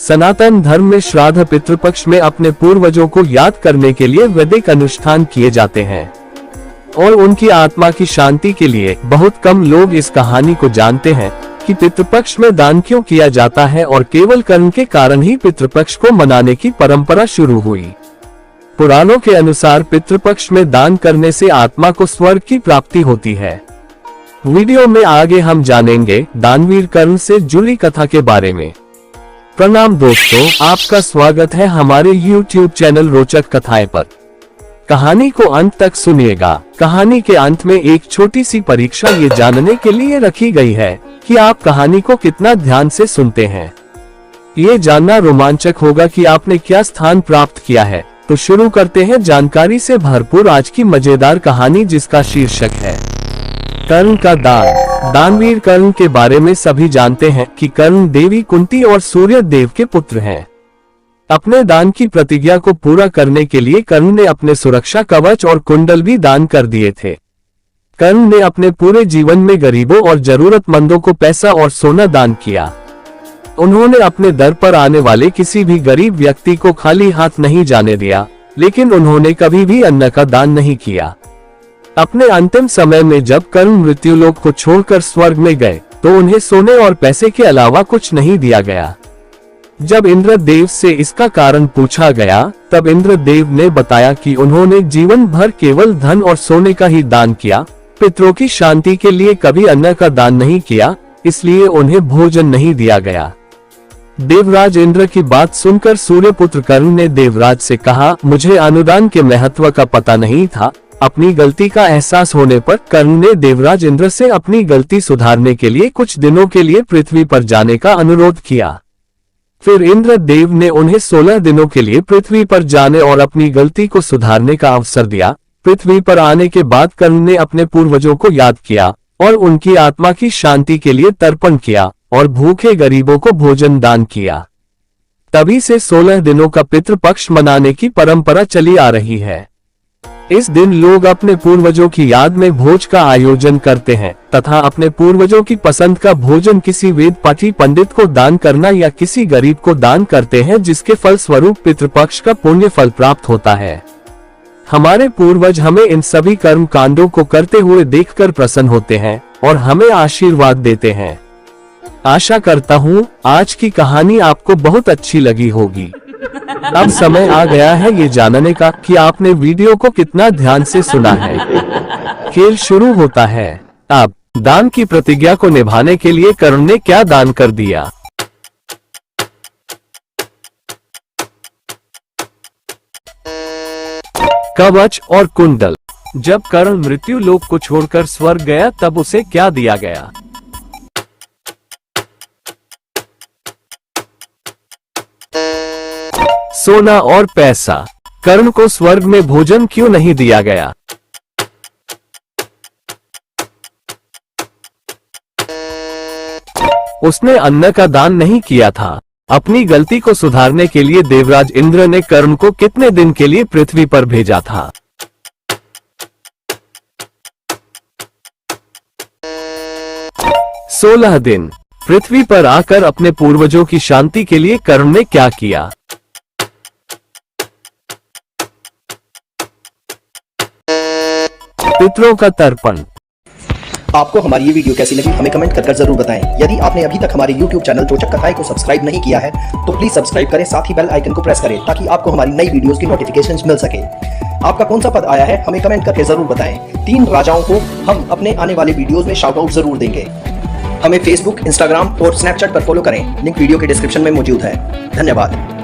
सनातन धर्म में श्राद्ध पितृपक्ष में अपने पूर्वजों को याद करने के लिए वैदिक अनुष्ठान किए जाते हैं और उनकी आत्मा की शांति के लिए बहुत कम लोग इस कहानी को जानते हैं कि पितृपक्ष में दान क्यों किया जाता है और केवल कर्म के कारण ही पितृपक्ष को मनाने की परंपरा शुरू हुई। पुराणों के अनुसार पितृपक्ष में दान करने से आत्मा को स्वर्ग की प्राप्ति होती है। वीडियो में आगे हम जानेंगे दानवीर कर्ण से जुड़ी कथा के बारे में। प्रणाम दोस्तों, आपका स्वागत है हमारे YouTube चैनल रोचक कथाएं पर। कहानी को अंत तक सुनिएगा। कहानी के अंत में एक छोटी सी परीक्षा ये जानने के लिए रखी गई है कि आप कहानी को कितना ध्यान से सुनते हैं। ये जानना रोमांचक होगा कि आपने क्या स्थान प्राप्त किया है। तो शुरू करते हैं जानकारी से भरपूर आज की मजेदार कहानी, जिसका शीर्षक है कर्ण का दान। दानवीर कर्ण के बारे में सभी जानते हैं कि कर्ण देवी कुंती और सूर्य देव के पुत्र हैं। अपने दान की प्रतिज्ञा को पूरा करने के लिए कर्ण ने अपने सुरक्षा कवच और कुंडल भी दान कर दिए थे। कर्ण ने अपने पूरे जीवन में गरीबों और जरूरतमंदों को पैसा और सोना दान किया। उन्होंने अपने दर पर आने वाले किसी भी गरीब व्यक्ति को खाली हाथ नहीं जाने दिया, लेकिन उन्होंने कभी भी अन्न का दान नहीं किया। अपने अंतिम समय में जब कर्ण मृत्युलोक को छोड़कर स्वर्ग में गए तो उन्हें सोने और पैसे के अलावा कुछ नहीं दिया गया। जब इंद्रदेव से इसका कारण पूछा गया तब इंद्रदेव ने बताया कि उन्होंने जीवन भर केवल धन और सोने का ही दान किया, पितरों की शांति के लिए कभी अन्न का दान नहीं किया, इसलिए उन्हें भोजन नहीं दिया गया। देवराज इंद्र की बात सुनकर सूर्यपुत्र कर्ण ने देवराज से कहा, मुझे अनुदान के महत्व का पता नहीं था। अपनी गलती का एहसास होने पर कर्ण ने देवराज इंद्र से अपनी गलती सुधारने के लिए कुछ दिनों के लिए पृथ्वी पर जाने का अनुरोध किया। फिर इंद्रदेव ने उन्हें 16 दिनों के लिए पृथ्वी पर जाने और अपनी गलती को सुधारने का अवसर दिया। पृथ्वी पर आने के बाद कर्ण ने अपने पूर्वजों को याद किया और उनकी आत्मा की शांति के लिए तर्पण किया और भूखे गरीबों को भोजन दान किया। तभी से 16 दिनों का पितृपक्ष मनाने की परंपरा चली आ रही है। इस दिन लोग अपने पूर्वजों की याद में भोज का आयोजन करते हैं तथा अपने पूर्वजों की पसंद का भोजन किसी वेद पाठी पंडित को दान करना या किसी गरीब को दान करते हैं, जिसके फल स्वरूप पितृपक्ष का पुण्य फल प्राप्त होता है। हमारे पूर्वज हमें इन सभी कर्म कांडों को करते हुए देखकर प्रसन्न होते हैं और हमें आशीर्वाद देते हैं। आशा करता हूँ आज की कहानी आपको बहुत अच्छी लगी होगी। अब समय आ गया है ये जानने का कि आपने वीडियो को कितना ध्यान से सुना है। खेल शुरू होता है। अब दान की प्रतिज्ञा को निभाने के लिए कर्ण ने क्या दान कर दिया। कवच और कुंडल। जब कर्ण मृत्यु लोक को छोड़कर स्वर्ग गया तब उसे क्या दिया गया। सोना और पैसा। कर्ण को स्वर्ग में भोजन क्यों नहीं दिया गया। उसने अन्न का दान नहीं किया था। अपनी गलती को सुधारने के लिए देवराज इंद्र ने कर्ण को कितने दिन के लिए पृथ्वी पर भेजा था। 16 दिन। पृथ्वी पर आकर अपने पूर्वजों की शांति के लिए कर्ण ने क्या किया। पितरों का तर्पण। आपको हमारी ये वीडियो कैसी लगी हमें कमेंट कर जरूर बताएं। यदि आपने अभी तक हमारे YouTube चैनल रोचक कथाएं को सब्सक्राइब नहीं किया है तो प्लीज सब्सक्राइब करें, साथ ही बेल आइकन को प्रेस करें ताकि आपको हमारी नई वीडियोस की नोटिफिकेशंस मिल सके। आपका कौन सा पद आया है हमें कमेंट करके जरूर बताएं। 3 राजाओं को हम अपने आने वाले वीडियोज में शाउट आउट जरूर देंगे। हमें Facebook, Instagram और Snapchat पर फॉलो करें, लिंक वीडियो के डिस्क्रिप्शन में मौजूद है। धन्यवाद।